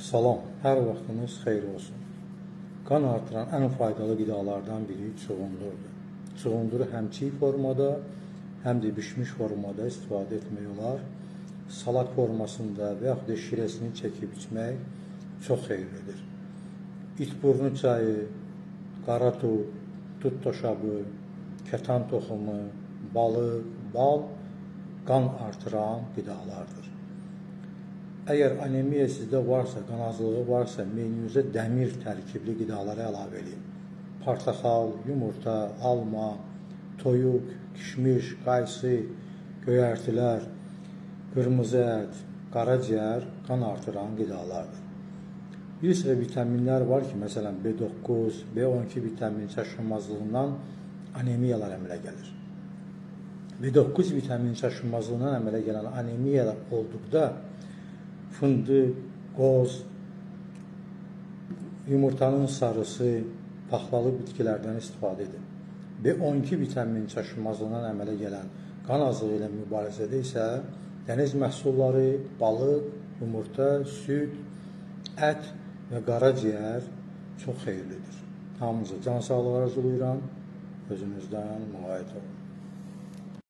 Salam, hər vaxtınız xeyir olsun. Qan artıran ən faydalı qidalardan biri çuğundurdur. Çuğunduru həm çiğ formada, həm də bişmiş formada istifadə etmək olar. Salat formasında və yaxud da şirəsini çəkib içmək çox xeyirlidir. İtburnu çayı, qara tut, tut toşabı, kətan toxumu, balıq, bal qan artıran qidalardır. Əgər anemiya sizdə varsa, qan azlığı varsa, menünüzə dəmir tərkibli qidaları əlavə edin. Portaxal, yumurta, alma, toyuq, kişmiş, qaysı, göyərtilər, qırmızı ət, qaraciyər qan artıran qidalardır. Bir sıra vitaminlər var ki, məsələn B9, B12 vitamin çatışmazlığından anemiyalar əmələ gəlir. B9 vitamin çatışmazlığından əmələ gələn anemiyalar olduqda fındıq, qoz, yumurtanın sarısı, paxlalı bitkilərdən istifadə edin. B12 vitamin çatışmazlığından əmələ gələn qan azlığı ilə mübarizədə isə dəniz məhsulları, balıq, yumurta, süd, ət və qaraciyər çox xeyirlidir. Hamınıza can sağlığı arzulayıram. Özünüzdən müğayət olun.